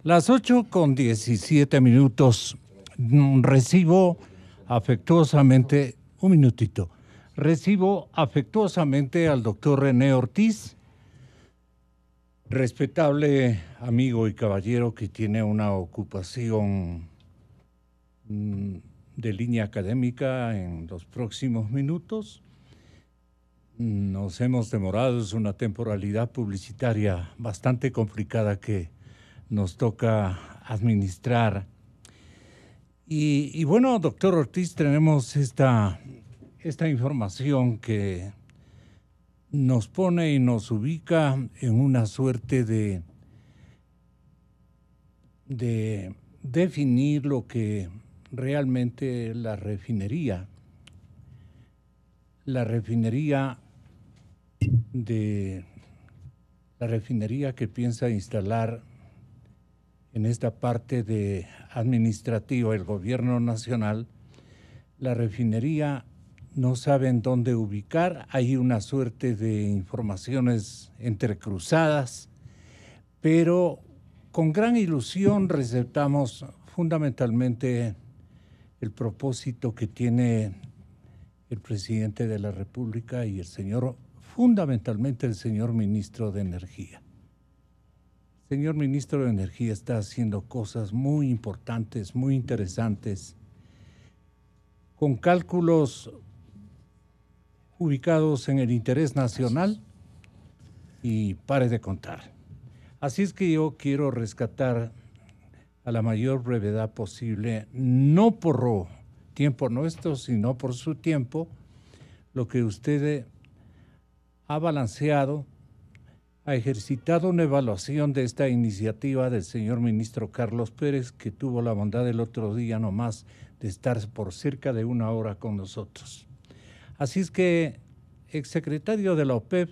Las 8:17. Recibo afectuosamente, un minutito, recibo afectuosamente al doctor René Ortiz, respetable amigo y caballero que tiene una ocupación de línea académica en los próximos minutos. Nos hemos demorado, es una temporalidad publicitaria bastante complicada que nos toca administrar. Y bueno, doctor Ortiz, tenemos esta información que nos pone y nos ubica en una suerte de definir lo que realmente la refinería que piensa instalar en esta parte de administrativa el gobierno nacional, la refinería no saben dónde ubicar, hay una suerte de informaciones entrecruzadas, pero con gran ilusión receptamos fundamentalmente el propósito que tiene el presidente de la República y fundamentalmente el señor ministro de Energía. El señor ministro de Energía está haciendo cosas muy importantes, muy interesantes, con cálculos ubicados en el interés nacional y pare de contar. Así es que yo quiero rescatar a la mayor brevedad posible, no por tiempo nuestro, sino por su tiempo, lo que usted ha balanceado, ha ejercitado una evaluación de esta iniciativa del señor ministro Carlos Pérez, que tuvo la bondad el otro día nomás de estar por cerca de una hora con nosotros. Así es que, exsecretario de la OPEP,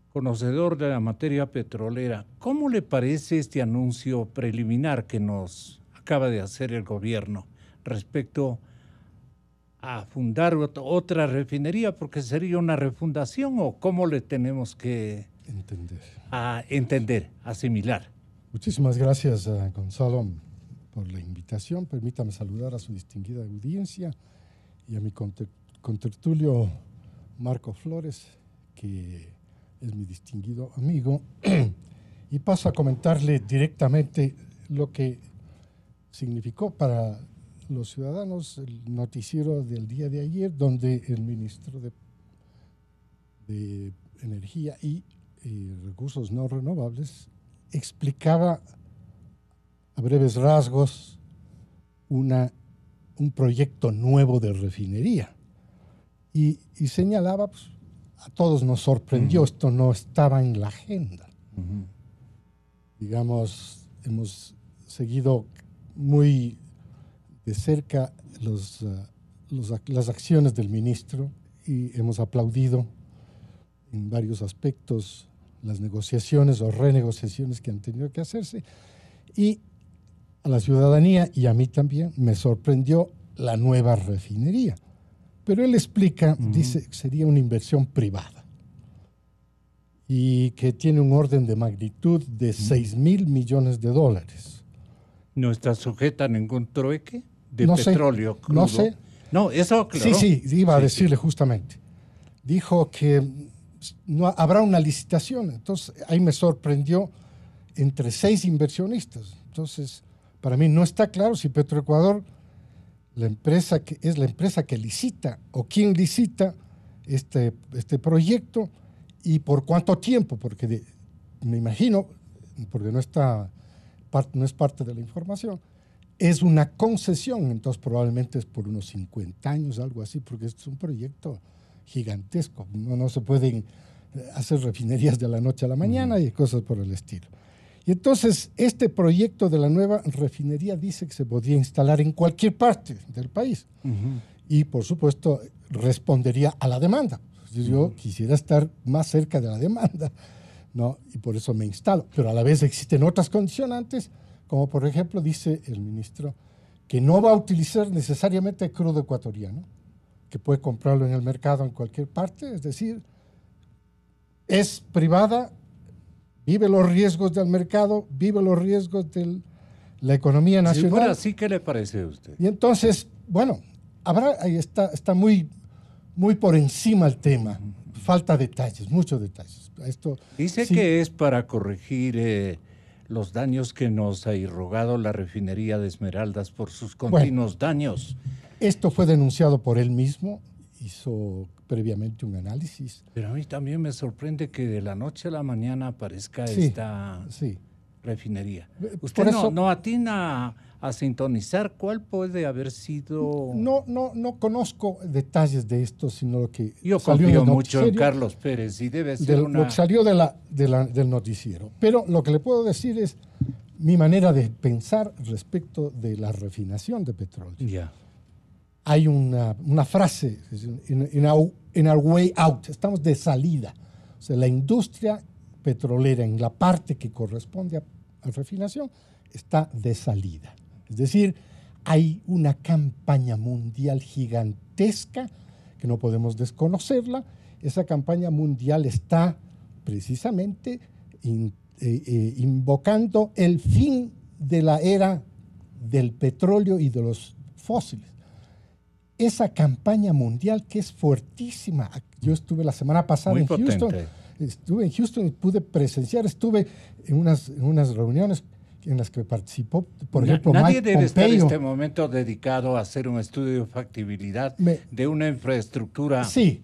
conocedor de la materia petrolera, ¿cómo le parece este anuncio preliminar que nos acaba de hacer el gobierno respecto a fundar otra refinería? Porque sería una refundación, ¿o cómo le tenemos que entender, asimilar? Muchísimas gracias, Gonzalo, por la invitación. Permítame saludar a su distinguida audiencia y a mi contertulio Marco Flores, que es mi distinguido amigo, y paso a comentarle directamente lo que significó para los ciudadanos el noticiero del día de ayer, donde el ministro de Energía y Recursos No Renovables explicaba a breves rasgos un proyecto nuevo de refinería y señalaba, pues, a todos nos sorprendió, esto no estaba en la agenda. Digamos, hemos seguido muy de cerca las acciones del ministro y hemos aplaudido en varios aspectos las negociaciones o renegociaciones que han tenido que hacerse, y a la ciudadanía y a mí también me sorprendió la nueva refinería. Pero él explica, dice que sería una inversión privada y que tiene un orden de magnitud de $6,000 millones. ¿No está sujeta a ningún trueque de no petróleo sé, crudo? No sé. No, eso claro. Sí, iba a decirle justamente. Dijo que no habrá una licitación. Entonces, ahí me sorprendió entre 6 inversionistas. Entonces, para mí no está claro si Petroecuador es la empresa que licita o quién licita este proyecto y por cuánto tiempo, porque me imagino, porque no es parte de la información, es una concesión, entonces probablemente es por unos 50 años, algo así, porque es un proyecto gigantesco. No se pueden hacer refinerías de la noche a la mañana y cosas por el estilo. Y entonces este proyecto de la nueva refinería dice que se podría instalar en cualquier parte del país. Y por supuesto respondería a la demanda. Yo quisiera estar más cerca de la demanda, ¿no? Y por eso me instalo. Pero a la vez existen otras condicionantes, como por ejemplo dice el ministro, que no va a utilizar necesariamente crudo ecuatoriano, que puede comprarlo en el mercado en cualquier parte, es decir, es privada, vive los riesgos del mercado, vive los riesgos de la economía nacional. Si fuera así, ¿qué le parece a usted? Y entonces, bueno, ahí está muy, muy por encima el tema. Falta detalles, muchos detalles. Dice sí, que es para corregir los daños que nos ha irrogado la refinería de Esmeraldas por sus continuos daños. Esto fue denunciado por él mismo, hizo previamente un análisis. Pero a mí también me sorprende que de la noche a la mañana aparezca Sí, esta sí. refinería. Por ¿Usted eso- no atina a sintonizar cuál puede haber sido? No conozco detalles de esto, sino lo que Yo salió en confío el mucho en noticiero, Carlos Pérez y debe ser lo que salió del noticiero. Pero lo que le puedo decir es mi manera de pensar respecto de la refinación de petróleo. Ya. Hay una frase, in our way out, estamos de salida. O sea, la industria petrolera en la parte que corresponde a refinación está de salida. Es decir, hay una campaña mundial gigantesca que no podemos desconocerla. Esa campaña mundial está precisamente invocando el fin de la era del petróleo y de los fósiles. Esa campaña mundial que es fuertísima. Yo estuve la semana pasada Muy en Houston. potente. Estuve en Houston y pude presenciar, estuve en unas reuniones en las que participó, por ejemplo, Nadie Mike debe estar en Pompeo. este momento dedicado a hacer un estudio de factibilidad de una infraestructura Sí,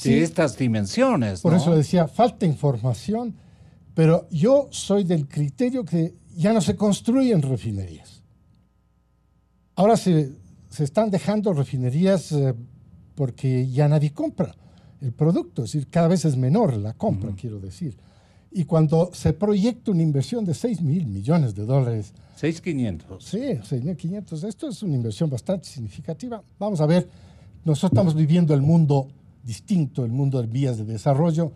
de estas dimensiones. por ¿no? eso le decía, falta información, pero yo soy del criterio que ya no se construyen refinerías. Ahora se están dejando refinerías porque ya nadie compra el producto, es decir, cada vez es menor la compra, quiero decir. Y cuando se proyecta una inversión de $6,000 millones, 6.500. sí, 6.500, esto es una inversión bastante significativa. Vamos a ver, nosotros estamos viviendo el mundo distinto, el mundo de vías de desarrollo.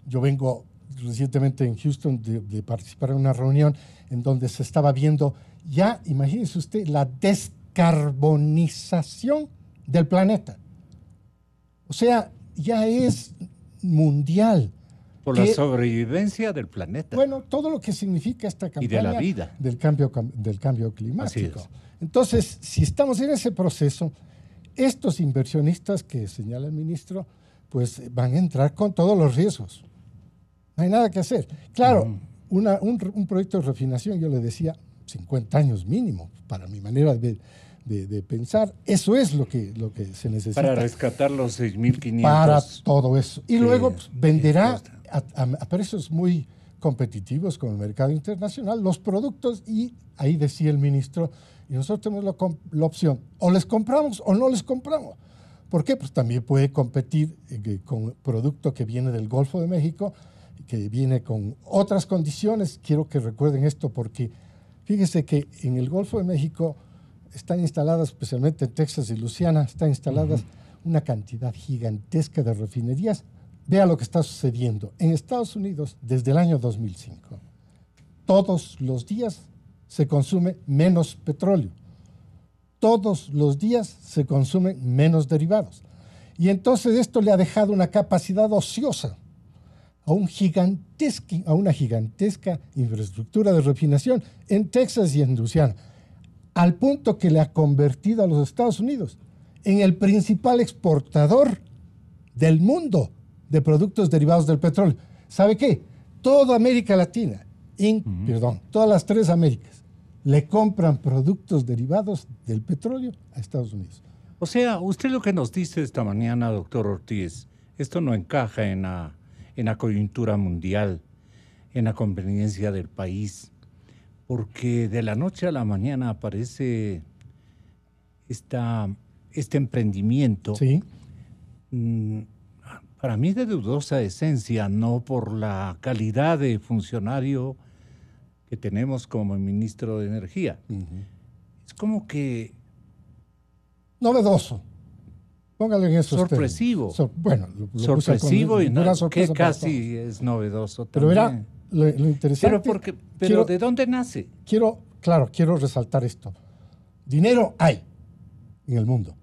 Yo vengo recientemente en Houston de participar en una reunión en donde se estaba viendo ya, imagínese usted, la descarbonización del planeta. O sea, ya es mundial. Por la sobrevivencia del planeta. Bueno, todo lo que significa esta campaña y de la vida. del cambio climático. Así es. Entonces, si estamos en ese proceso, estos inversionistas que señala el ministro, pues van a entrar con todos los riesgos. No hay nada que hacer. Claro, un proyecto de refinación, yo le decía, 50 años mínimo, para mi manera de pensar. Eso es lo que se necesita. Para rescatar los 6.500. Para todo eso. Y luego pues, venderá a precios muy competitivos con el mercado internacional los productos y ahí decía el ministro, y nosotros tenemos la opción, o les compramos o no les compramos. ¿Por qué? Pues también puede competir con producto que viene del Golfo de México, que viene con otras condiciones. Quiero que recuerden esto porque fíjese que en el Golfo de México están instaladas, especialmente en Texas y Luisiana, están instaladas una cantidad gigantesca de refinerías. Vea lo que está sucediendo. En Estados Unidos, desde el año 2005, todos los días se consume menos petróleo. Todos los días se consumen menos derivados. Y entonces esto le ha dejado una capacidad ociosa a una gigantesca infraestructura de refinación en Texas y en Luisiana, al punto que le ha convertido a los Estados Unidos en el principal exportador del mundo de productos derivados del petróleo. ¿Sabe qué? Toda América Latina, todas las 3 Américas, le compran productos derivados del petróleo a Estados Unidos. O sea, usted lo que nos dice esta mañana, doctor Ortiz, esto no encaja en la coyuntura mundial, en la conveniencia del país, porque de la noche a la mañana aparece este emprendimiento. Sí. Para mí de dudosa esencia, no por la calidad de funcionario que tenemos como ministro de Energía. Es como que... novedoso. Póngale en eso. Sorpresivo. Bueno, sorpresivo y que casi es novedoso también. Pero verá, lo interesante... Pero ¿de dónde nace? Quiero resaltar esto. Dinero hay en el mundo.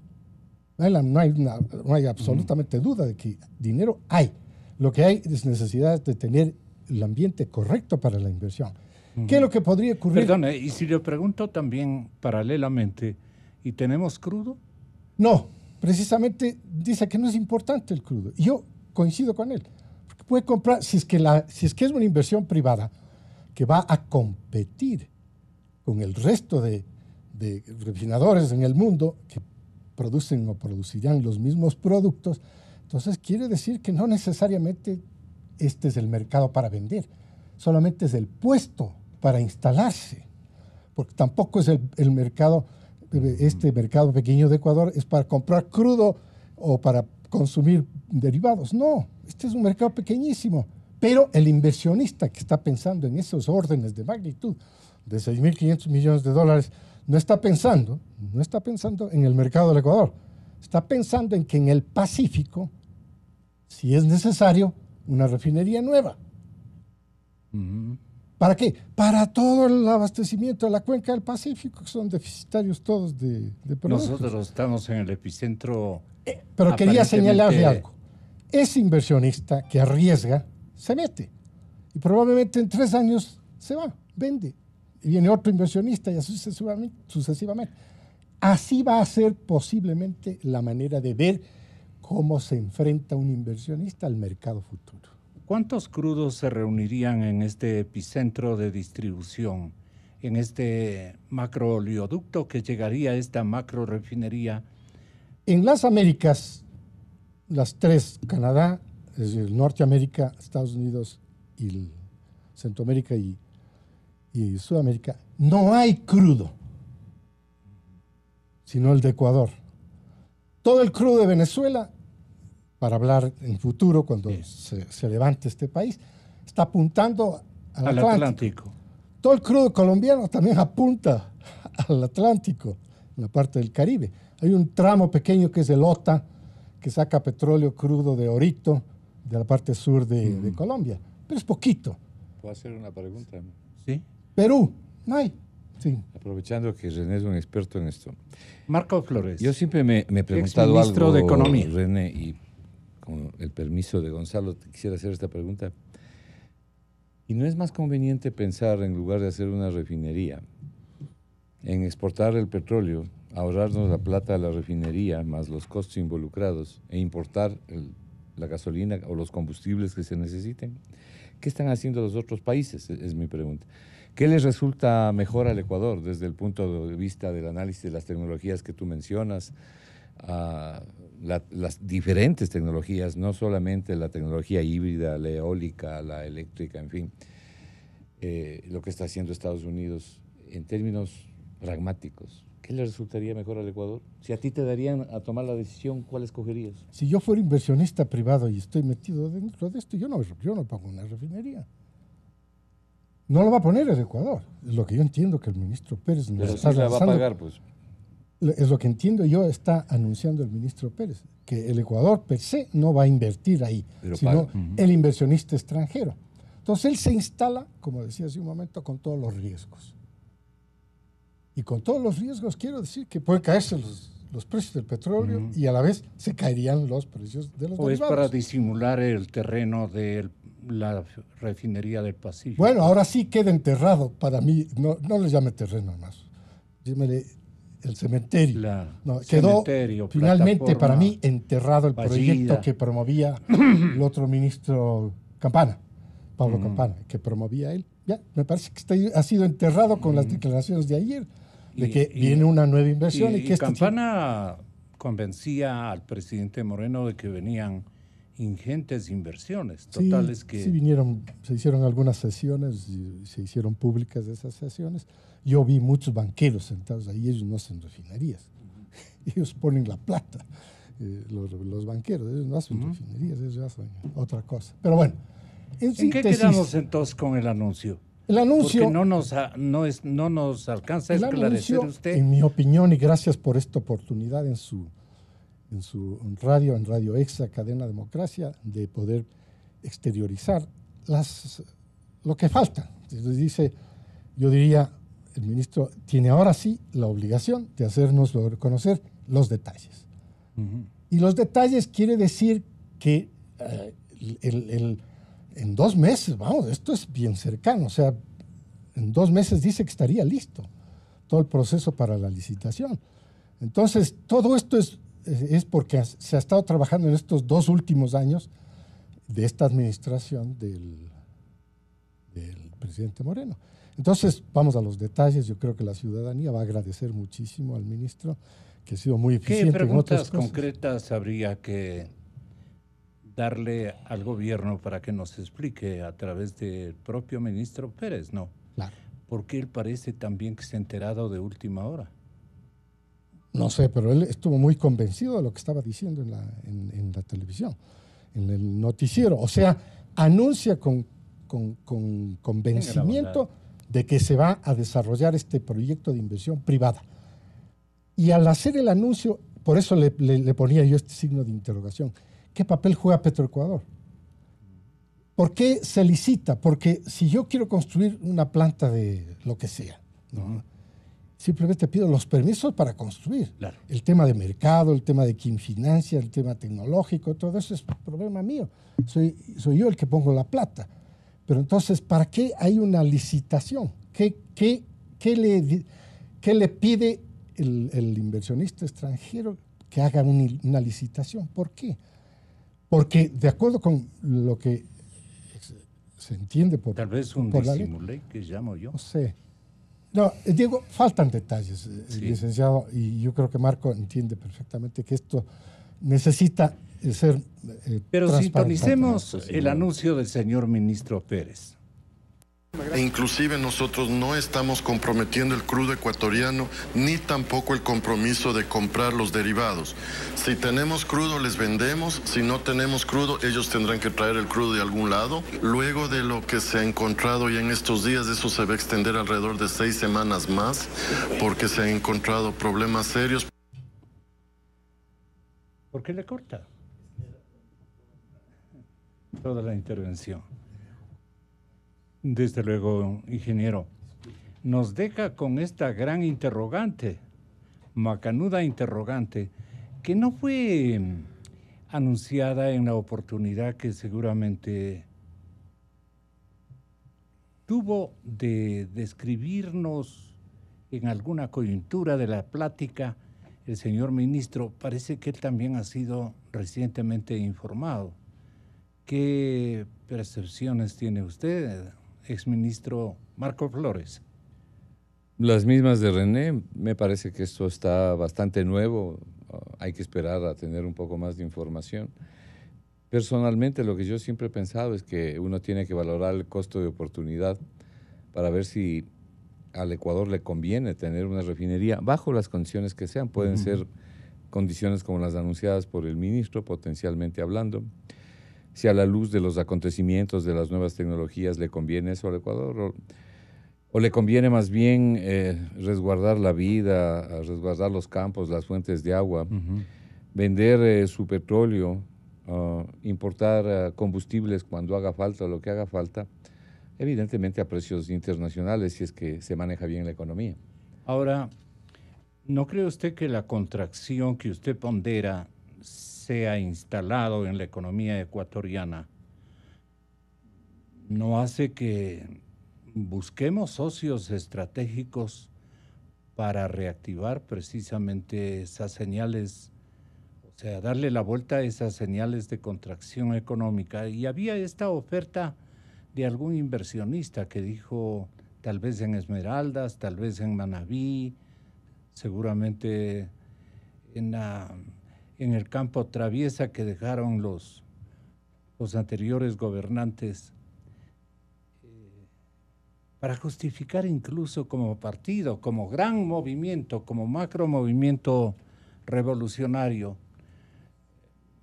No hay absolutamente duda de que dinero hay. Lo que hay es necesidad de tener el ambiente correcto para la inversión. ¿Qué es lo que podría ocurrir? Perdone, y si le pregunto también paralelamente, ¿y tenemos crudo? No, precisamente dice que no es importante el crudo. Y yo coincido con él. Porque puede comprar, si es que es una inversión privada que va a competir con el resto de refinadores en el mundo que producen o producirán los mismos productos, entonces quiere decir que no necesariamente este es el mercado para vender, solamente es el puesto para instalarse, porque tampoco es el mercado, este mercado pequeño de Ecuador es para comprar crudo o para consumir derivados. No, este es un mercado pequeñísimo, pero el inversionista que está pensando en esos órdenes de magnitud de 6.500 millones de dólares no está pensando en el mercado del Ecuador, está pensando en que en el Pacífico, si es necesario, una refinería nueva. ¿Para qué? Para todo el abastecimiento de la cuenca del Pacífico, que son deficitarios todos de productos. Nosotros estamos en el epicentro. Pero quería señalarle algo. Ese inversionista que arriesga, se mete. Y probablemente en 3 años se va, vende. Y viene otro inversionista y así sucesivamente. Así va a ser posiblemente la manera de ver cómo se enfrenta un inversionista al mercado futuro. ¿Cuántos crudos se reunirían en este epicentro de distribución, en este macroolioducto que llegaría a esta macro refinería? En las Américas, las 3, Canadá, es decir, Norteamérica, Estados Unidos y Centroamérica y Sudamérica, no hay crudo, sino el de Ecuador. Todo el crudo de Venezuela, para hablar en futuro, cuando se levante este país, está apuntando al Atlántico. Todo el crudo colombiano también apunta al Atlántico, en la parte del Caribe. Hay un tramo pequeño que es el OTA, que saca petróleo crudo de Orito, de la parte sur de Colombia, pero es poquito. ¿Puedo hacer una pregunta? Sí. Perú, no hay. Sí. Aprovechando que René es un experto en esto. Marco Flores. Yo siempre me he preguntado exministro algo, de Economía. René, y con el permiso de Gonzalo, quisiera hacer esta pregunta. ¿Y no es más conveniente pensar, en lugar de hacer una refinería, en exportar el petróleo, ahorrarnos la plata de la refinería, más los costos involucrados, e importar la gasolina o los combustibles que se necesiten? ¿Qué están haciendo los otros países? Es mi pregunta. ¿Qué les resulta mejor al Ecuador desde el punto de vista del análisis de las tecnologías que tú mencionas? Las diferentes tecnologías, no solamente la tecnología híbrida, la eólica, la eléctrica, en fin, lo que está haciendo Estados Unidos en términos pragmáticos. ¿Qué le resultaría mejor al Ecuador? Si a ti te darían a tomar la decisión, ¿cuál escogerías? Si yo fuera inversionista privado y estoy metido dentro de esto, yo no pongo una refinería. No lo va a poner el Ecuador. Es lo que yo entiendo que el ministro Pérez nos está la va a pagar, pues. Es lo que entiendo yo, está anunciando el ministro Pérez, que el Ecuador per se no va a invertir ahí, sino el inversionista extranjero. Entonces él se instala, como decía hace un momento, con todos los riesgos. Y con todos los riesgos quiero decir que pueden caerse los precios del petróleo y a la vez se caería los precios de los derivados. ¿O es para disimular el terreno de la refinería del Pacífico? Bueno, ahora sí queda enterrado para mí, no le llame terreno más, llámele el cementerio. Quedó finalmente para mí enterrado el proyecto que promovía el otro ministro Campana, Pablo Campana, que promovía él. Ya, me parece que ha sido enterrado con las declaraciones de ayer, de que viene una nueva inversión. Y que Campana convencía al presidente Moreno de que venían ingentes inversiones totales. Sí, vinieron, se hicieron algunas sesiones y se hicieron públicas de esas sesiones. Yo vi muchos banqueros sentados ahí, ellos no hacen refinerías, ellos ponen la plata, los banqueros, ellos no hacen refinerías, ellos hacen otra cosa. Pero bueno, ¿En qué quedamos entonces con el anuncio? El anuncio... Porque no nos alcanza a esclarecer usted. En mi opinión, y gracias por esta oportunidad en su radio, en Radio Exa, Cadena Democracia, de poder exteriorizar lo que falta. Entonces dice, yo diría, el ministro tiene ahora sí la obligación de hacernos conocer los detalles. Y los detalles quiere decir que en 2 meses, vamos, esto es bien cercano, o sea, en 2 meses dice que estaría listo todo el proceso para la licitación. Entonces, todo esto es porque se ha estado trabajando en estos 2 últimos años de esta administración del presidente Moreno. Entonces, vamos a los detalles. Yo creo que la ciudadanía va a agradecer muchísimo al ministro, que ha sido muy eficiente. ¿Qué preguntas en otras concretas habría que darle al gobierno para que nos explique a través del propio ministro Pérez, no? Claro. Porque él parece también que se ha enterado de última hora. No sé, pero él estuvo muy convencido de lo que estaba diciendo en la televisión, en el noticiero. O sea, anuncia con convencimiento de que se va a desarrollar este proyecto de inversión privada. Y al hacer el anuncio, por eso le ponía yo este signo de interrogación, ¿qué papel juega Petroecuador? ¿Por qué se licita? Porque si yo quiero construir una planta de lo que sea, ¿no? Simplemente pido los permisos para construir. Claro. El tema de mercado, el tema de quién financia, el tema tecnológico, todo eso es problema mío. Soy yo el que pongo la plata. Pero entonces, ¿para qué hay una licitación? ¿Qué le pide el inversionista extranjero que haga una licitación? ¿Por qué? Porque de acuerdo con lo que se entiende por tal vez un disimulé que llamo yo. No sé. No, Diego, faltan detalles, sí, licenciado, y yo creo que Marco entiende perfectamente que esto necesita ser pero sintonicemos el anuncio del señor ministro Pérez. E inclusive nosotros no estamos comprometiendo el crudo ecuatoriano ni tampoco el compromiso de comprar los derivados. Si tenemos crudo les vendemos, si no tenemos crudo ellos tendrán que traer el crudo de algún lado. Luego de lo que se ha encontrado ya en estos días, eso se va a extender alrededor de 6 semanas más porque se han encontrado problemas serios. ¿Por qué le corta toda la intervención? Desde luego, ingeniero, nos deja con esta gran interrogante, macanuda interrogante, que no fue anunciada en la oportunidad que seguramente tuvo de describirnos en alguna coyuntura de la plática el señor ministro. Parece que él también ha sido recientemente informado. ¿Qué percepciones tiene usted, exministro Marco Flores? Las mismas de René. Me parece que esto está bastante nuevo. Hay que esperar a tener un poco más de información. Personalmente, lo que yo siempre he pensado es que uno tiene que valorar el costo de oportunidad para ver si al Ecuador le conviene tener una refinería bajo las condiciones que sean. Pueden ser condiciones como las anunciadas por el ministro, potencialmente hablando. Si a la luz de los acontecimientos, de las nuevas tecnologías, le conviene eso al Ecuador, o le conviene más bien resguardar la vida, resguardar los campos, las fuentes de agua, vender su petróleo, importar combustibles cuando haga falta o lo que haga falta, evidentemente a precios internacionales, si es que se maneja bien la economía. Ahora, ¿no cree usted que la contracción que usted pondera se ha instalado en la economía ecuatoriana no hace que busquemos socios estratégicos para reactivar precisamente esas señales, o sea, darle la vuelta a esas señales de contracción económica? Y había esta oferta de algún inversionista que dijo, tal vez en Esmeraldas, tal vez en Manabí, seguramente en el campo traviesa que dejaron los anteriores gobernantes, para justificar incluso como partido, como gran movimiento, como macro movimiento revolucionario,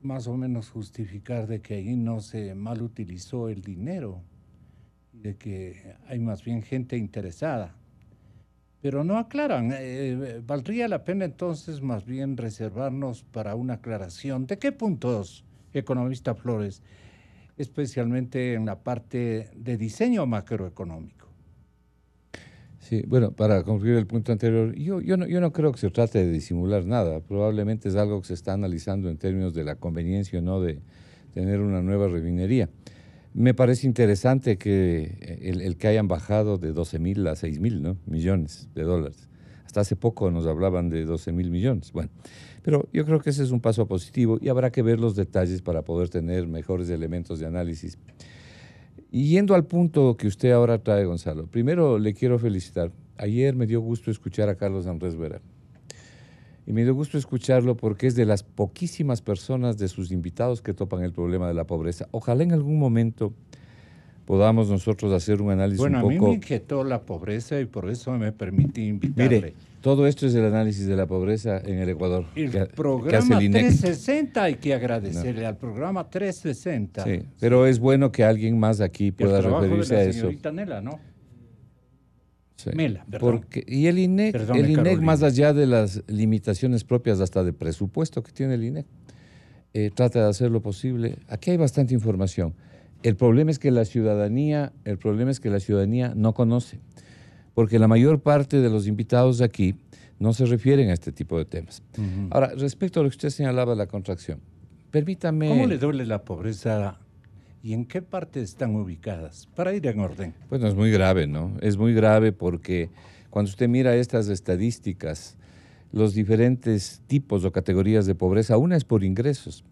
más o menos justificar de que ahí no se mal utilizó el dinero, de que hay más bien gente interesada. Pero no aclaran. Valdría la pena entonces más bien reservarnos para una aclaración. ¿De qué puntos, economista Flores, especialmente en la parte de diseño macroeconómico? Sí, bueno, para concluir el punto anterior, yo no creo que se trate de disimular nada. Probablemente es algo que se está analizando en términos de la conveniencia o no de tener una nueva refinería. Me parece interesante que el que hayan bajado de 12.000 a 6.000, ¿no? millones de dólares. Hasta hace poco nos hablaban de 12.000 millones. Bueno, pero yo creo que ese es un paso positivo y habrá que ver los detalles para poder tener mejores elementos de análisis. Y yendo al punto que usted ahora trae, Gonzalo, primero le quiero felicitar. Ayer me dio gusto escuchar a Carlos Andrés Vera. Y me dio gusto escucharlo porque es de las poquísimas personas de sus invitados que topan el problema de la pobreza. Ojalá en algún momento podamos nosotros hacer un análisis un poco... Bueno, a mí me inquietó la pobreza y por eso me permití invitarle. Mire, todo esto es el análisis de la pobreza en el Ecuador. El que programa hace el INEC. 360 hay que agradecerle al programa 360. Sí, pero es bueno que alguien más aquí pueda referirse a eso. Señorita Nela, ¿no? Sí. Mela, perdón. Y el INEC, Perdone, el INEC Carolina. más allá de las limitaciones propias hasta de presupuesto que tiene el INEC, trata de hacer lo posible. Aquí hay bastante información. El problema es que la ciudadanía no conoce, porque la mayor parte de los invitados de aquí no se refieren a este tipo de temas. Ahora, respecto a lo que usted señalaba de la contracción, permítame... ¿Cómo le duele la pobreza y en qué parte están ubicadas? Para ir en orden. Bueno, es muy grave, ¿no? Es muy grave porque cuando usted mira estas estadísticas, los diferentes tipos o categorías de pobreza, una es por ingresos,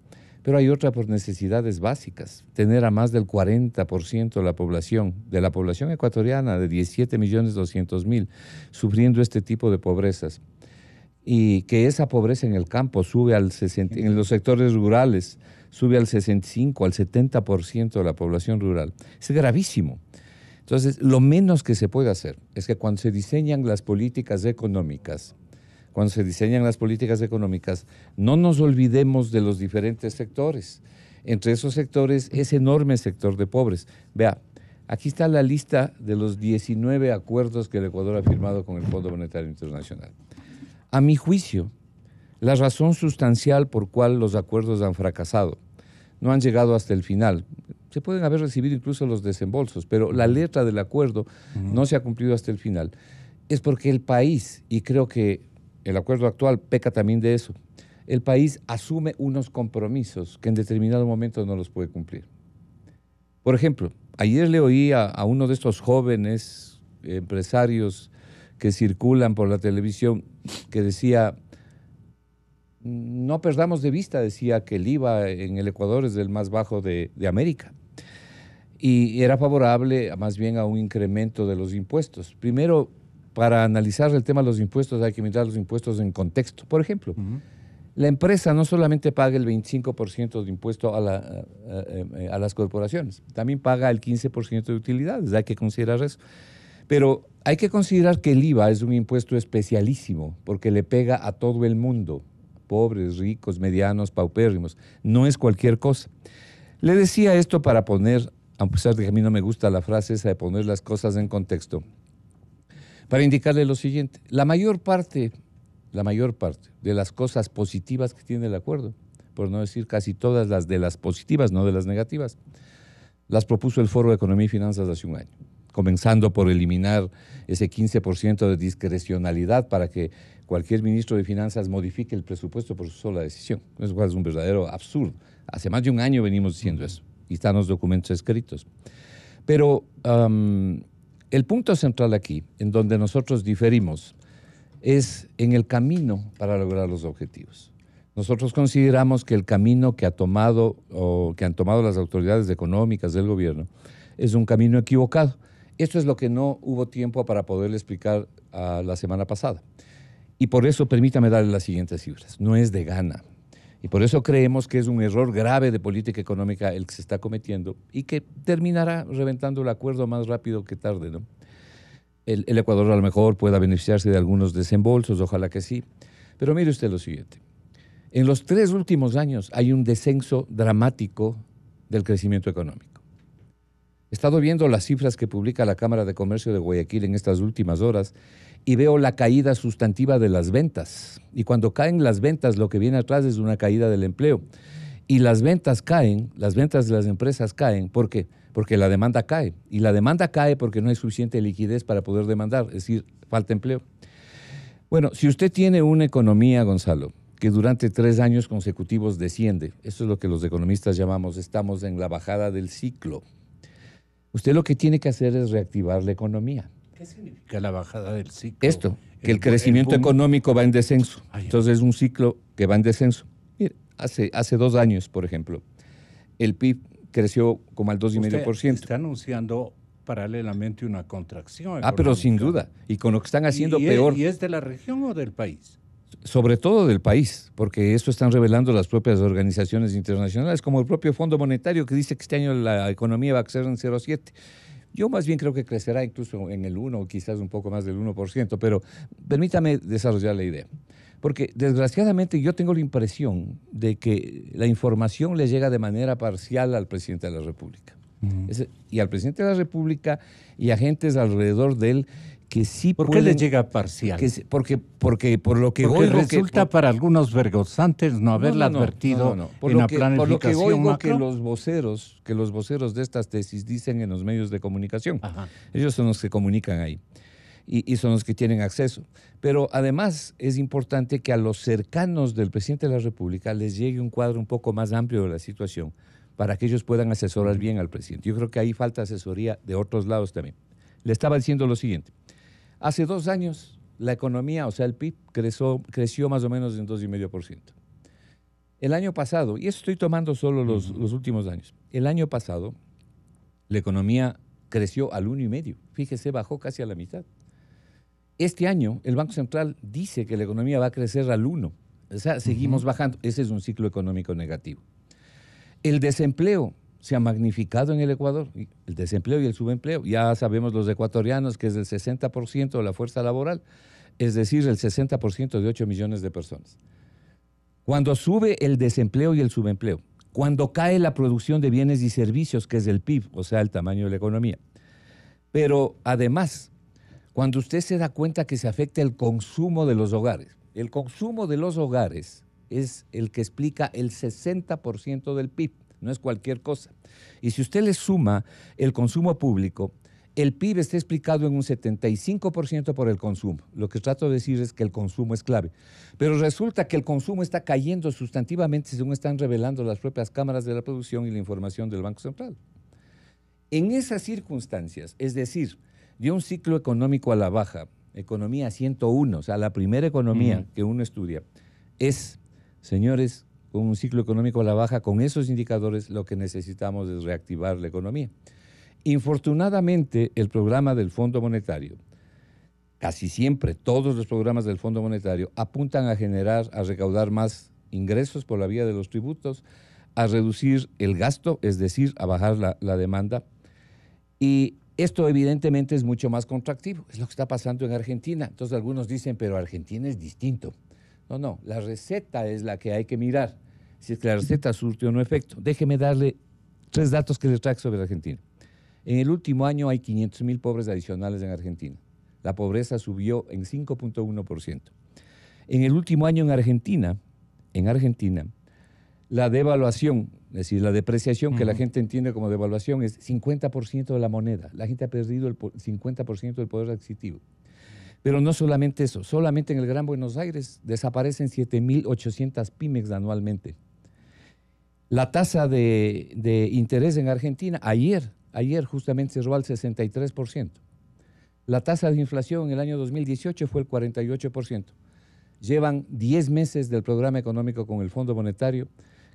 pero hay otra por necesidades básicas. Tener a más del 40% de la población ecuatoriana, de 17.200.000, sufriendo este tipo de pobrezas. Y que esa pobreza en el campo sube al 60%, en los sectores rurales, sube al 65, al 70% de la población rural. Es gravísimo. Entonces, lo menos que se puede hacer es que cuando se diseñan las políticas económicas, no nos olvidemos de los diferentes sectores. Entre esos sectores, ese enorme sector de pobres. Vea, aquí está la lista de los 19 acuerdos que el Ecuador ha firmado con el Fondo Monetario Internacional. A mi juicio, la razón sustancial por cual los acuerdos han fracasado, no han llegado hasta el final. Se pueden haber recibido incluso los desembolsos, pero la letra del acuerdo no se ha cumplido hasta el final. Es porque el país, y creo que el acuerdo actual peca también de eso, el país asume unos compromisos que en determinado momento no los puede cumplir. Por ejemplo, ayer le oí a uno de estos jóvenes empresarios que circulan por la televisión que decía, no perdamos de vista, decía que el IVA en el Ecuador es el más bajo de América. Y era favorable más bien a un incremento de los impuestos. Primero, para analizar el tema de los impuestos hay que mirar los impuestos en contexto. Por ejemplo, la empresa no solamente paga el 25% de impuesto a las corporaciones, también paga el 15% de utilidades, hay que considerar eso. Pero hay que considerar que el IVA es un impuesto especialísimo porque le pega a todo el mundo, pobres, ricos, medianos, paupérrimos, no es cualquier cosa. Le decía esto para poner, a pesar de que a mí no me gusta la frase esa de poner las cosas en contexto, para indicarle lo siguiente, la mayor parte de las cosas positivas que tiene el acuerdo, por no decir casi todas las de las positivas, no de las negativas, las propuso el Foro de Economía y Finanzas hace un año, comenzando por eliminar ese 15% de discrecionalidad para que cualquier ministro de Finanzas modifique el presupuesto por su sola decisión. Eso es un verdadero absurdo. Hace más de un año venimos diciendo eso y están los documentos escritos. Pero el punto central aquí, en donde nosotros diferimos, es en el camino para lograr los objetivos. Nosotros consideramos que el camino que han tomado las autoridades económicas del gobierno es un camino equivocado. Esto es lo que no hubo tiempo para poderle explicar la semana pasada. Y por eso permítame darle las siguientes cifras. No es de gana. Y por eso creemos que es un error grave de política económica el que se está cometiendo y que terminará reventando el acuerdo más rápido que tarde, ¿no? El Ecuador a lo mejor pueda beneficiarse de algunos desembolsos, ojalá que sí. Pero mire usted lo siguiente. En los 3 últimos años hay un descenso dramático del crecimiento económico. He estado viendo las cifras que publica la Cámara de Comercio de Guayaquil en estas últimas horas y veo la caída sustantiva de las ventas. Y cuando caen las ventas, lo que viene atrás es una caída del empleo. Y las ventas caen, las ventas de las empresas caen, ¿por qué? Porque la demanda cae. Y la demanda cae porque no hay suficiente liquidez para poder demandar, es decir, falta empleo. Bueno, si usted tiene una economía, Gonzalo, que durante 3 años consecutivos desciende, eso es lo que los economistas llamamos, estamos en la bajada del ciclo. Usted lo que tiene que hacer es reactivar la economía. ¿Qué significa la bajada del ciclo? Esto, que el crecimiento económico va en descenso. Entonces es un ciclo que va en descenso. Mire, hace 2 años, por ejemplo, el PIB creció como al 2,5%. Usted está anunciando paralelamente una contracción económica. Pero sin duda. Y con lo que están haciendo peor. ¿Y es de la región o del país? Sobre todo del país, porque eso están revelando las propias organizaciones internacionales, como el propio Fondo Monetario, que dice que este año la economía va a crecer en 0,7%. Yo más bien creo que crecerá incluso en el 1% o quizás un poco más del 1%, pero permítame desarrollar la idea. Porque desgraciadamente yo tengo la impresión de que la información le llega de manera parcial al presidente de la República. Y al presidente de la República y a agentes alrededor de él que sí ¿Por qué le llega parcial? Porque por lo que oigo resulta para algunos vergonzantes no haberla advertido en la planificación por lo que oigo macro. que los voceros de estas tesis dicen en los medios de comunicación. Ajá. Ellos son los que comunican ahí y son los que tienen acceso. Pero además es importante que a los cercanos del presidente de la República les llegue un cuadro un poco más amplio de la situación para que ellos puedan asesorar bien al presidente. Yo creo que ahí falta asesoría de otros lados también. Le estaba diciendo lo siguiente. Hace 2 años la economía, o sea, el PIB, creció más o menos en 2,5%. El año pasado, y eso estoy tomando solo los últimos años, el año pasado la economía creció al 1,5%. Fíjese, bajó casi a la mitad. Este año el Banco Central dice que la economía va a crecer al 1%. O sea, seguimos bajando. Ese es un ciclo económico negativo. El desempleo se ha magnificado en el Ecuador, el desempleo y el subempleo. Ya sabemos los ecuatorianos que es del 60% de la fuerza laboral, es decir, el 60% de 8 millones de personas. Cuando sube el desempleo y el subempleo, cuando cae la producción de bienes y servicios, que es el PIB, o sea, el tamaño de la economía. Pero además, cuando usted se da cuenta que se afecta el consumo de los hogares, el consumo de los hogares es el que explica el 60% del PIB. No es cualquier cosa. Y si usted le suma el consumo público, el PIB está explicado en un 75% por el consumo. Lo que trato de decir es que el consumo es clave. Pero resulta que el consumo está cayendo sustantivamente según están revelando las propias cámaras de la producción y la información del Banco Central. En esas circunstancias, es decir, de un ciclo económico a la baja, economía 101, o sea, la primera economía que uno estudia, es, señores, con un ciclo económico a la baja, con esos indicadores, lo que necesitamos es reactivar la economía. Infortunadamente, el programa del Fondo Monetario, casi siempre todos los programas del Fondo Monetario apuntan a recaudar más ingresos por la vía de los tributos, a reducir el gasto, es decir, a bajar la demanda. Y esto evidentemente es mucho más contractivo. Es lo que está pasando en Argentina. Entonces algunos dicen, pero Argentina es distinto. No, la receta es la que hay que mirar, si es que la receta surte o no efecto. Déjeme darle 3 datos que les traigo sobre Argentina. En el último año hay 500,000 pobres adicionales en Argentina. La pobreza subió en 5,1%. En el último año en Argentina, la devaluación, es decir, la depreciación que la gente entiende como devaluación es 50% de la moneda. La gente ha perdido el 50% del poder adquisitivo. Pero no solamente eso, solamente en el Gran Buenos Aires desaparecen 7,800 pymes anualmente. La tasa de interés en Argentina ayer justamente cerró al 63%. La tasa de inflación en el año 2018 fue el 48%. Llevan 10 meses del programa económico con el Fondo Monetario,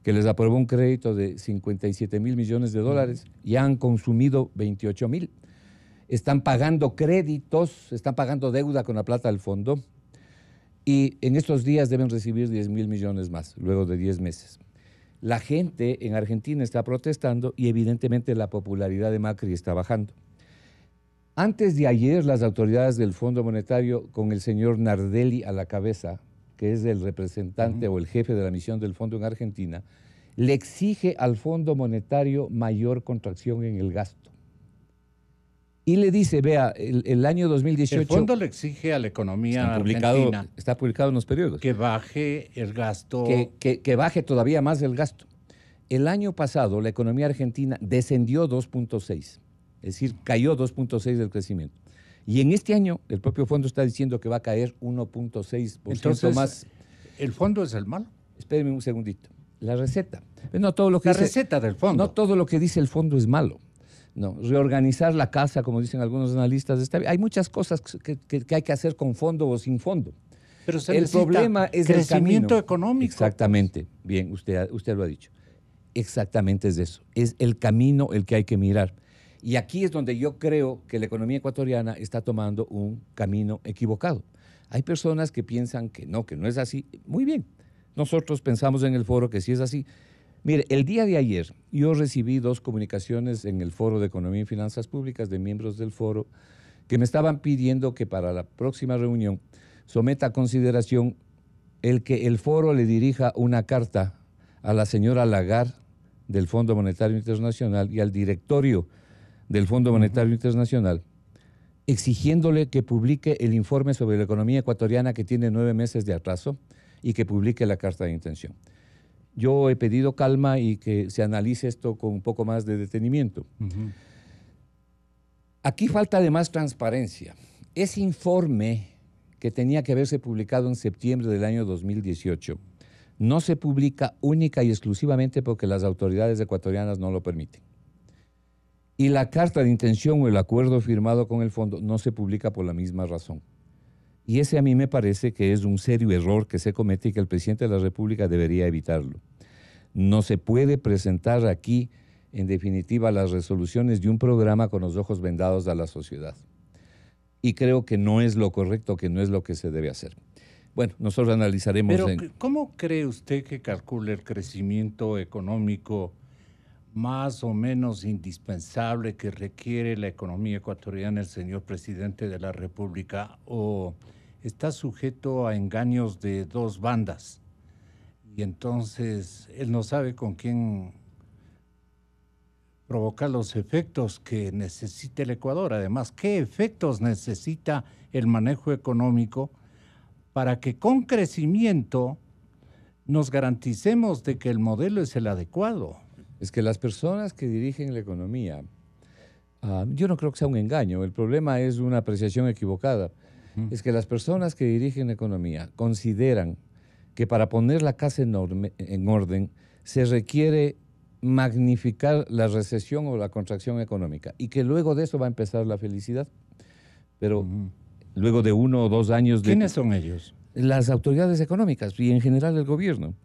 que les aprobó un crédito de 57,000 millones de dólares, y han consumido 28,000. Están pagando créditos, están pagando deuda con la plata del fondo y en estos días deben recibir 10,000 millones más, luego de 10 meses. La gente en Argentina está protestando y evidentemente la popularidad de Macri está bajando. Antes de ayer, las autoridades del Fondo Monetario, con el señor Nardelli a la cabeza, que es el representante o el jefe de la misión del fondo en Argentina, le exige al Fondo Monetario mayor contracción en el gasto. Y le dice, vea, el año 2018... El fondo le exige a la economía argentina... Está publicado en los periódicos. Que baje el gasto... Que baje todavía más el gasto. El año pasado la economía argentina descendió 2,6. Es decir, cayó 2,6 del crecimiento. Y en este año el propio fondo está diciendo que va a caer 1,6% Entonces, más. ¿El fondo es el malo? Espéreme un segundito. La receta. No todo lo que receta del fondo. No todo lo que dice el fondo es malo. No, reorganizar la casa, como dicen algunos analistas. Hay muchas cosas que hay que hacer con fondo o sin fondo. Pero se el problema es crecimiento el camino. Económico. Exactamente. Bien, usted lo ha dicho. Exactamente es eso. Es el camino el que hay que mirar. Y aquí es donde yo creo que la economía ecuatoriana está tomando un camino equivocado. Hay personas que piensan que no es así. Muy bien. Nosotros pensamos en el foro que sí es así. Mire, el día de ayer yo recibí 2 comunicaciones en el Foro de Economía y Finanzas Públicas de miembros del foro que me estaban pidiendo que para la próxima reunión someta a consideración el que el foro le dirija una carta a la señora Lagarde del Fondo Monetario Internacional y al directorio del Fondo Monetario Internacional, exigiéndole que publique el informe sobre la economía ecuatoriana que tiene 9 meses de atraso y que publique la carta de intención. Yo he pedido calma y que se analice esto con un poco más de detenimiento. Aquí falta además transparencia. Ese informe que tenía que haberse publicado en septiembre del año 2018 no se publica única y exclusivamente porque las autoridades ecuatorianas no lo permiten. Y la carta de intención o el acuerdo firmado con el fondo no se publica por la misma razón. Y ese a mí me parece que es un serio error que se comete y que el presidente de la República debería evitarlo. No se puede presentar aquí, en definitiva, las resoluciones de un programa con los ojos vendados a la sociedad. Y creo que no es lo correcto, que no es lo que se debe hacer. Bueno, nosotros analizaremos... Pero, ¿cómo cree usted que calcula el crecimiento económico más o menos indispensable que requiere la economía ecuatoriana el señor presidente de la República, o está sujeto a engaños de 2 bandas y entonces él no sabe con quién provocar los efectos que necesita el Ecuador? Además, ¿qué efectos necesita el manejo económico para que con crecimiento nos garanticemos de que el modelo es el adecuado? Es que las personas que dirigen la economía, yo no creo que sea un engaño, el problema es una apreciación equivocada. Es que las personas que dirigen la economía consideran que para poner la casa en orden se requiere magnificar la recesión o la contracción económica y que luego de eso va a empezar la felicidad. Pero luego de 1 o 2 años de... ¿Quiénes son ellos? Las autoridades económicas y en general el gobierno.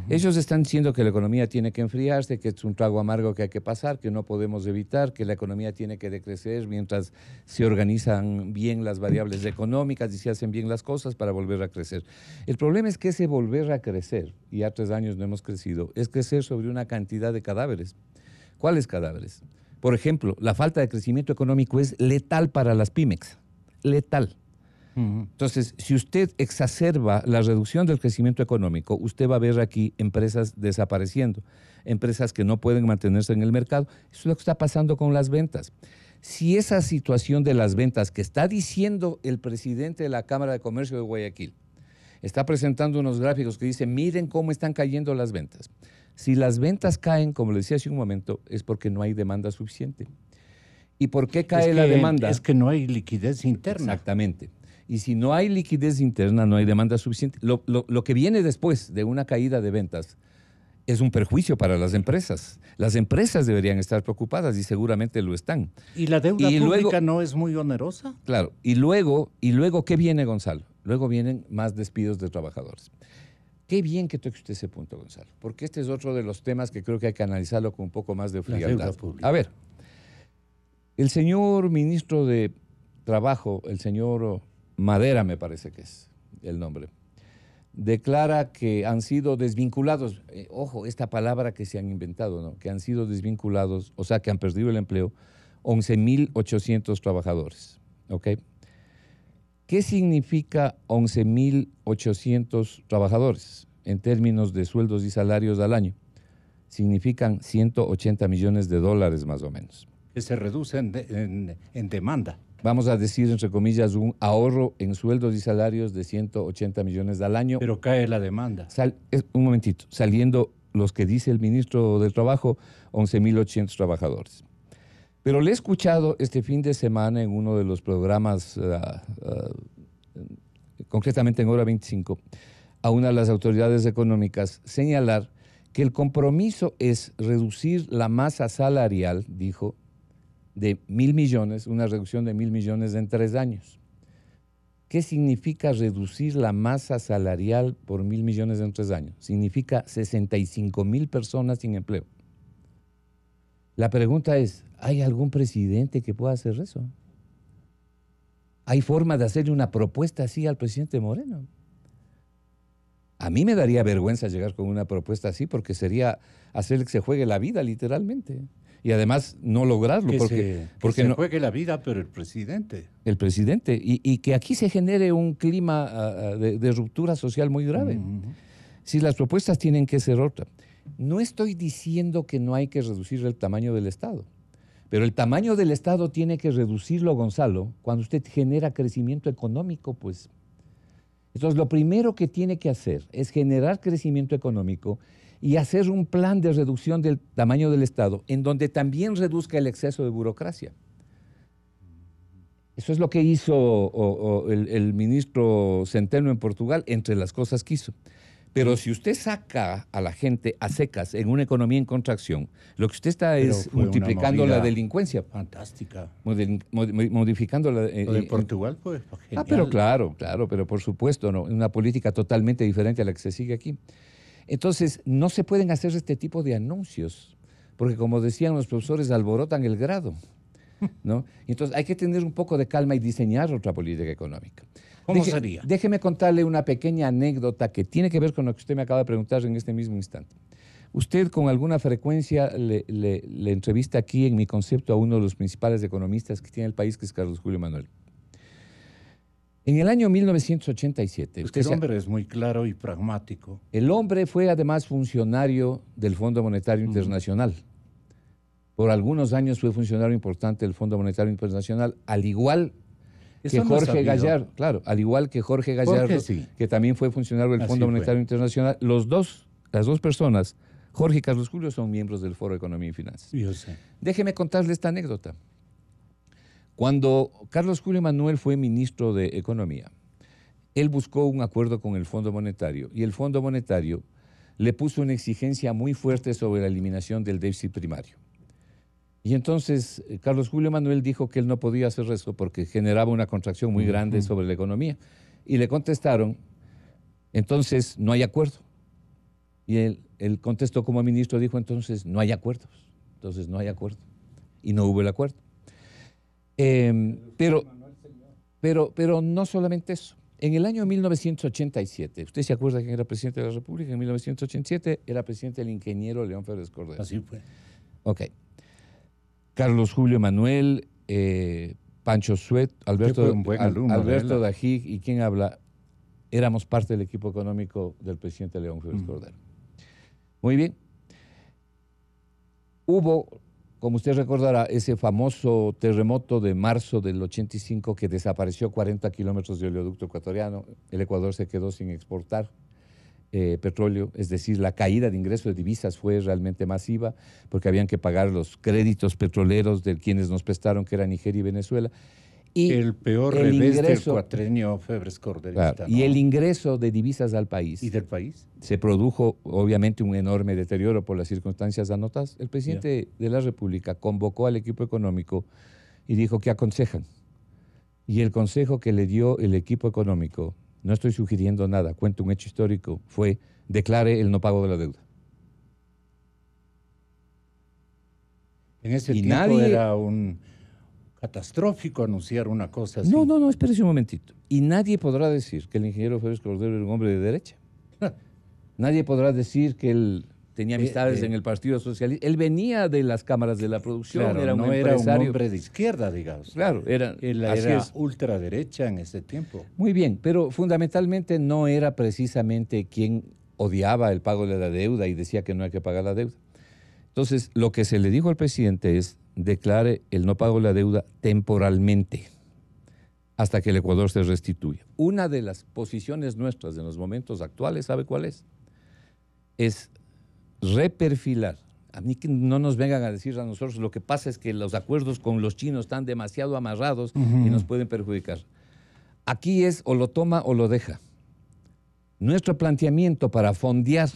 Ellos están diciendo que la economía tiene que enfriarse, que es un trago amargo que hay que pasar, que no podemos evitar, que la economía tiene que decrecer mientras se organizan bien las variables económicas y se hacen bien las cosas para volver a crecer. El problema es que ese volver a crecer, y ya 3 años no hemos crecido, es crecer sobre una cantidad de cadáveres. ¿Cuáles cadáveres? Por ejemplo, la falta de crecimiento económico es letal para las pymes, letal. Entonces, si usted exacerba la reducción del crecimiento económico, usted va a ver aquí empresas desapareciendo, empresas que no pueden mantenerse en el mercado. Eso es lo que está pasando con las ventas. Si esa situación de las ventas que está diciendo el presidente de la Cámara de Comercio de Guayaquil, está presentando unos gráficos que dicen, miren cómo están cayendo las ventas. Si las ventas caen, como le decía hace un momento, es porque no hay demanda suficiente. ¿Y por qué cae la demanda? Es que no hay liquidez interna. Exactamente. Y si no hay liquidez interna, no hay demanda suficiente. Lo que viene después de una caída de ventas es un perjuicio para las empresas. Las empresas deberían estar preocupadas y seguramente lo están. ¿Y la deuda pública no es muy onerosa? Claro. Y luego, ¿qué viene, Gonzalo? Luego vienen más despidos de trabajadores. Qué bien que toque usted ese punto, Gonzalo, porque este es otro de los temas que creo que hay que analizarlo con un poco más de frialdad. La deuda pública. A ver, el señor ministro de Trabajo, el señor Madera, me parece que es el nombre, declara que han sido desvinculados, ojo, esta palabra que se han inventado, ¿no? Que han sido desvinculados, o sea, que han perdido el empleo, 11.800 trabajadores, ¿ok? ¿Qué significa 11.800 trabajadores en términos de sueldos y salarios al año? Significan 180 millones de dólares más o menos. Que se reduce en demanda. Vamos a decir, entre comillas, un ahorro en sueldos y salarios de 180 millones al año. Pero cae la demanda. Un momentito, saliendo los que dice el ministro del Trabajo, 11.800 trabajadores. Pero le he escuchado este fin de semana en uno de los programas, concretamente en Hora 25, a una de las autoridades económicas señalar que el compromiso es reducir la masa salarial, dijo, de 1.000 millones, una reducción de 1.000 millones en 3 años. ¿Qué significa reducir la masa salarial por 1.000 millones en 3 años? Significa 65.000 personas sin empleo. La pregunta es, ¿hay algún presidente que pueda hacer eso? ¿Hay forma de hacerle una propuesta así al presidente Moreno? A mí me daría vergüenza llegar con una propuesta así porque sería hacerle que se juegue la vida literalmente. Y además no lograrlo. Que se juegue la vida, pero el presidente. El presidente. Y que aquí se genere un clima de ruptura social muy grave. Si las propuestas tienen que ser otras. No estoy diciendo que no hay que reducir el tamaño del Estado. Pero el tamaño del Estado tiene que reducirlo, Gonzalo, cuando usted genera crecimiento económico, pues. Entonces, lo primero que tiene que hacer es generar crecimiento económico y hacer un plan de reducción del tamaño del Estado en donde también reduzca el exceso de burocracia. Eso es lo que hizo el ministro Centeno en Portugal, entre las cosas que hizo. Pero si usted saca a la gente a secas en una economía en contracción, lo que usted está es multiplicando la delincuencia. Fantástica. Modificando la... Lo de Portugal fue genial. Pero claro, pero por supuesto, ¿no? Una política totalmente diferente a la que se sigue aquí. Entonces, no se pueden hacer este tipo de anuncios, porque como decían los profesores, alborotan el grado, ¿no? Entonces, hay que tener un poco de calma y diseñar otra política económica. ¿Cómo sería? Déjeme contarle una pequeña anécdota que tiene que ver con lo que usted me acaba de preguntar en este mismo instante. Usted con alguna frecuencia le entrevista aquí en Mi Concepto a uno de los principales economistas que tiene el país, que es Carlos Julio Manuel. En el año 1987... El hombre es muy claro y pragmático. El hombre fue además funcionario del Fondo Monetario Internacional. Por algunos años fue funcionario importante del Fondo Monetario Internacional, al igual que Jorge Gallardo, claro, al igual que Jorge Gallardo, que también fue funcionario del Fondo Monetario Internacional. Las dos personas, Jorge y Carlos Julio, son miembros del Foro de Economía y Finanzas. Yo sé. Déjeme contarle esta anécdota. Cuando Carlos Julio Manuel fue ministro de Economía, él buscó un acuerdo con el Fondo Monetario y el Fondo Monetario le puso una exigencia muy fuerte sobre la eliminación del déficit primario. Y entonces Carlos Julio Manuel dijo que él no podía hacer eso porque generaba una contracción muy grande sobre la economía. Y le contestaron, entonces no hay acuerdo. Y él contestó como ministro, dijo, entonces no hay acuerdos. Entonces no hay acuerdo. Y no hubo el acuerdo. Pero no solamente eso. En el año 1987, ¿usted se acuerda quién era presidente de la República? En 1987 era presidente el ingeniero León Febres Cordero. Así fue. Ok. Carlos Julio Manuel, Pancho Suet, Alberto Dají y quién habla, éramos parte del equipo económico del presidente León Febres Cordero. Muy bien. Hubo, como usted recordará, ese famoso terremoto de marzo del 85 que desapareció 40 kilómetros de oleoducto ecuatoriano. El Ecuador se quedó sin exportar petróleo, es decir, la caída de ingresos de divisas fue realmente masiva porque habían que pagar los créditos petroleros de quienes nos prestaron, que eran Nigeria y Venezuela. Y el peor revés del cuatrenio Febres Corderista. Claro, ¿no? Y el ingreso de divisas al país. ¿Y del país? Se produjo, obviamente, un enorme deterioro por las circunstancias anotadas. El presidente de la República convocó al equipo económico y dijo, ¿qué aconsejan? Y el consejo que le dio el equipo económico, no estoy sugiriendo nada, cuento un hecho histórico, fue declare el no pago de la deuda. En ese tiempo era un catastrófico anunciar una cosa así. No, espérese un momentito. Y nadie podrá decir que el ingeniero Febres Cordero era un hombre de derecha. Nadie podrá decir que él tenía amistades en el Partido Socialista. Él venía de las cámaras de la producción, claro, era un empresario. Era un hombre de izquierda, digamos. Claro, era ultraderecha en ese tiempo. Muy bien, pero fundamentalmente no era precisamente quien odiaba el pago de la deuda y decía que no hay que pagar la deuda. Entonces, lo que se le dijo al presidente es, declare el no pago de la deuda temporalmente hasta que el Ecuador se restituya. Una de las posiciones nuestras en los momentos actuales, ¿sabe cuál es? Es reperfilar. A mí que no nos vengan a decir a nosotros, lo que pasa es que los acuerdos con los chinos están demasiado amarrados y nos pueden perjudicar. Aquí es o lo toma o lo deja. Nuestro planteamiento para fondear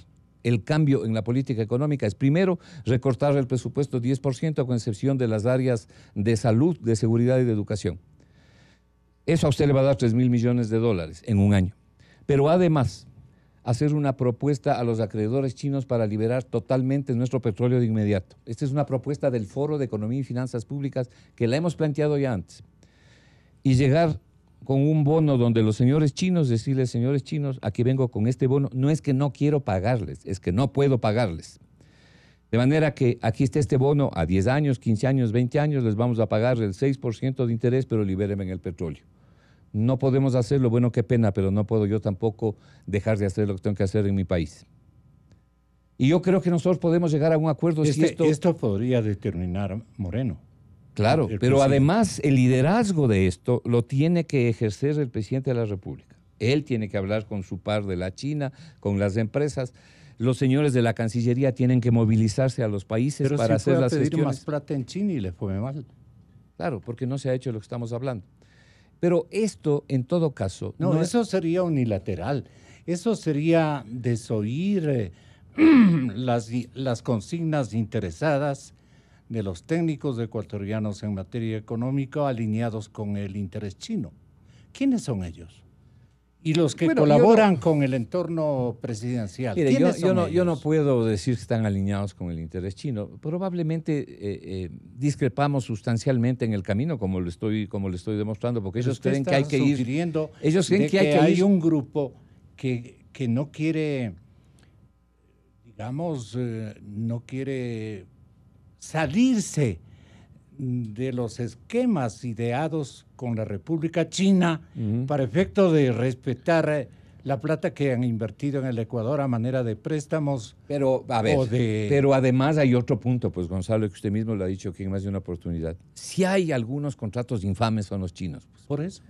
el cambio en la política económica es primero recortar el presupuesto 10% con excepción de las áreas de salud, de seguridad y de educación. Eso a usted le va a dar 3.000 millones de dólares en un año. Pero además, hacer una propuesta a los acreedores chinos para liberar totalmente nuestro petróleo de inmediato. Esta es una propuesta del Foro de Economía y Finanzas Públicas que la hemos planteado ya antes. Y llegar con un bono donde los señores chinos, decirles, señores chinos, aquí vengo con este bono, no es que no quiero pagarles, es que no puedo pagarles. De manera que aquí está este bono a 10 años, 15 años, 20 años, les vamos a pagar el 6% de interés, pero libérenme en el petróleo. No podemos hacerlo, bueno, qué pena, pero no puedo yo tampoco dejar de hacer lo que tengo que hacer en mi país. Y yo creo que nosotros podemos llegar a un acuerdo si esto podría determinar Moreno. Claro, pero además el liderazgo de esto lo tiene que ejercer el presidente de la República. Él tiene que hablar con su par de la China, con las empresas. Los señores de la Cancillería tienen que movilizarse a los países para hacer las gestiones. Pero si fue a pedir más plata en China y le fue mal. Claro, porque no se ha hecho lo que estamos hablando. Pero esto, en todo caso... No, eso sería unilateral. Eso sería desoír las consignas interesadas de los técnicos ecuatorianos en materia económica alineados con el interés chino. ¿Quiénes son ellos? Y los que colaboran con el entorno presidencial. Mire, yo no puedo decir que están alineados con el interés chino. Probablemente discrepamos sustancialmente en el camino, como le estoy demostrando, porque ellos creen que hay que ir. Ellos creen que hay un grupo que no quiere, digamos, no quiere salirse de los esquemas ideados con la República China para efecto de respetar la plata que han invertido en el Ecuador a manera de préstamos. Pero, a ver, pero además hay otro punto, pues Gonzalo, que usted mismo lo ha dicho aquí en más de una oportunidad. Si hay algunos contratos infames son los chinos. Pues. Por eso.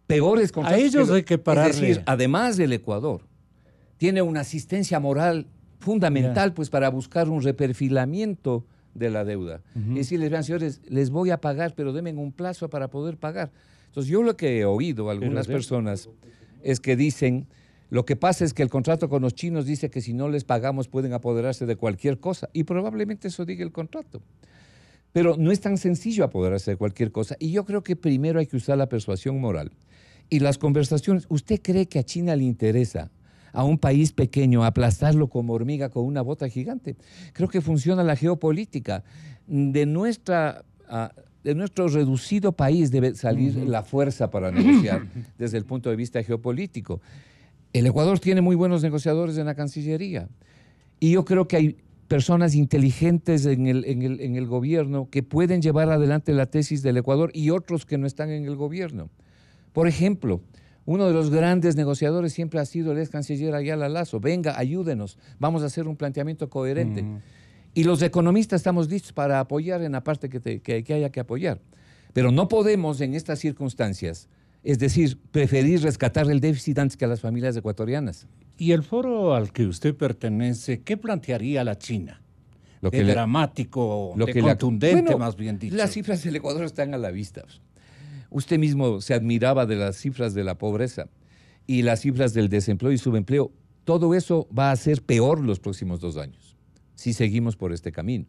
Peores contratos. A ellos hay que pararle. Es decir, además del Ecuador, tiene una asistencia moral fundamental pues para buscar un reperfilamiento de la deuda. Y decirles, vean, señores, les voy a pagar, pero denme un plazo para poder pagar. Entonces, yo lo que he oído a algunas personas es que dicen, lo que pasa es que el contrato con los chinos dice que si no les pagamos pueden apoderarse de cualquier cosa, y probablemente eso diga el contrato. Pero no es tan sencillo apoderarse de cualquier cosa, y yo creo que primero hay que usar la persuasión moral. Y las conversaciones, ¿usted cree que a China le interesa a un país pequeño aplastarlo como hormiga con una bota gigante? Creo que funciona la geopolítica. De nuestro reducido país debe salir la fuerza para negociar desde el punto de vista geopolítico. El Ecuador tiene muy buenos negociadores en la Cancillería y yo creo que hay personas inteligentes en el gobierno que pueden llevar adelante la tesis del Ecuador y otros que no están en el gobierno. Por ejemplo, uno de los grandes negociadores siempre ha sido el ex canciller Ayala Lasso. Venga, ayúdenos, vamos a hacer un planteamiento coherente. Y los economistas estamos listos para apoyar en la parte que haya que apoyar. Pero no podemos en estas circunstancias, es decir, preferir rescatar el déficit antes que a las familias ecuatorianas. ¿Y el foro al que usted pertenece, qué plantearía la China? Dramático, contundente, más bien dicho. Las cifras del Ecuador están a la vista. Usted mismo se admiraba de las cifras de la pobreza y las cifras del desempleo y subempleo. Todo eso va a ser peor los próximos 2 años, si seguimos por este camino.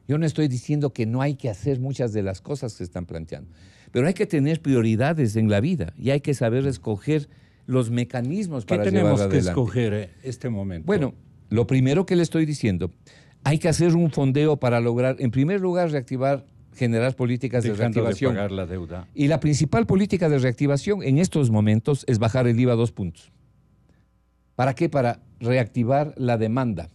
Yo no estoy diciendo que no hay que hacer muchas de las cosas que se están planteando, pero hay que tener prioridades en la vida y hay que saber escoger los mecanismos para llevar adelante. ¿Qué tenemos que escoger este momento? Bueno, lo primero que le estoy diciendo, hay que hacer un fondeo para lograr, en primer lugar, generar políticas de reactivación. De pagar la deuda. Y la principal política de reactivación en estos momentos es bajar el IVA 2 puntos. ¿Para qué? Para reactivar la demanda.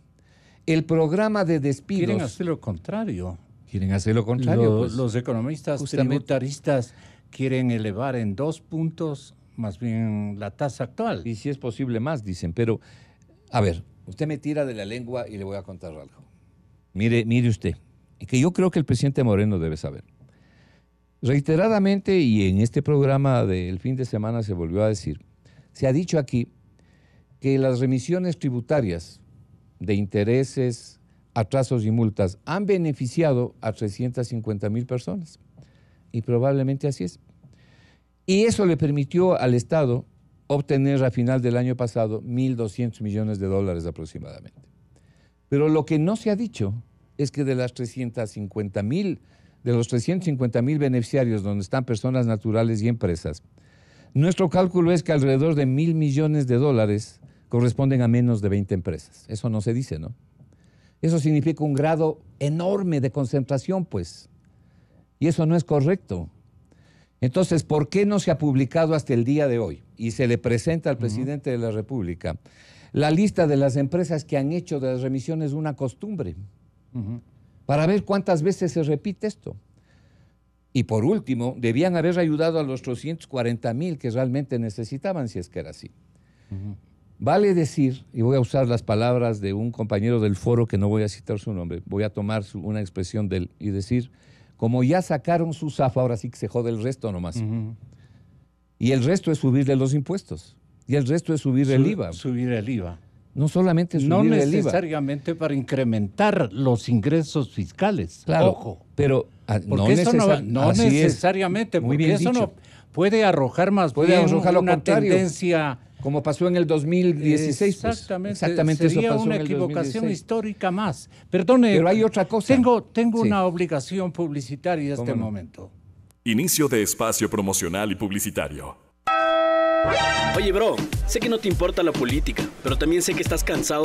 El programa de despidos... Quieren hacer lo contrario. Quieren hacer lo contrario. Los economistas tributaristas quieren elevar en 2 puntos más bien la tasa actual. Y si es posible más, dicen. Pero, a ver, usted me tira de la lengua y le voy a contar algo. Mire usted. Y que yo creo que el presidente Moreno debe saber. Reiteradamente, y en este programa del fin de semana se volvió a decir, se ha dicho aquí que las remisiones tributarias de intereses, atrasos y multas han beneficiado a 350,000 personas. Y probablemente así es. Y eso le permitió al Estado obtener a final del año pasado $1.200 millones aproximadamente. Pero lo que no se ha dicho es que de los 350.000 beneficiarios donde están personas naturales y empresas, nuestro cálculo es que alrededor de $1.000 millones corresponden a menos de 20 empresas. Eso no se dice, ¿no? Eso significa un grado enorme de concentración, pues. Y eso no es correcto. Entonces, ¿por qué no se ha publicado hasta el día de hoy? Y se le presenta al presidente de la República la lista de las empresas que han hecho de las remisiones una costumbre, para ver cuántas veces se repite esto. Y por último, debían haber ayudado a los 240.000 que realmente necesitaban, si es que era así. Vale decir, y voy a usar las palabras de un compañero del foro, que no voy a citar su nombre, voy a tomar una expresión de él y decir, como ya sacaron su zafa, ahora sí que se jode el resto nomás. Y el resto es subirle los impuestos. Y el resto es subir el IVA. Subir el IVA. No solamente subir el IVA. No necesariamente para incrementar los ingresos fiscales. Claro, ojo. Pero porque eso no necesariamente, muy porque bien eso dicho. no puede arrojar más puede bien arrojar lo una contrario, tendencia. como pasó en el 2016. Exactamente, pues. Exactamente sería eso pasó una en el equivocación 2016. histórica más. Perdone, Pero hay otra cosa. Tengo Sí. una obligación publicitaria en este momento. Inicio de espacio promocional y publicitario. Oye, bro, sé que no te importa la política, pero también sé que estás cansado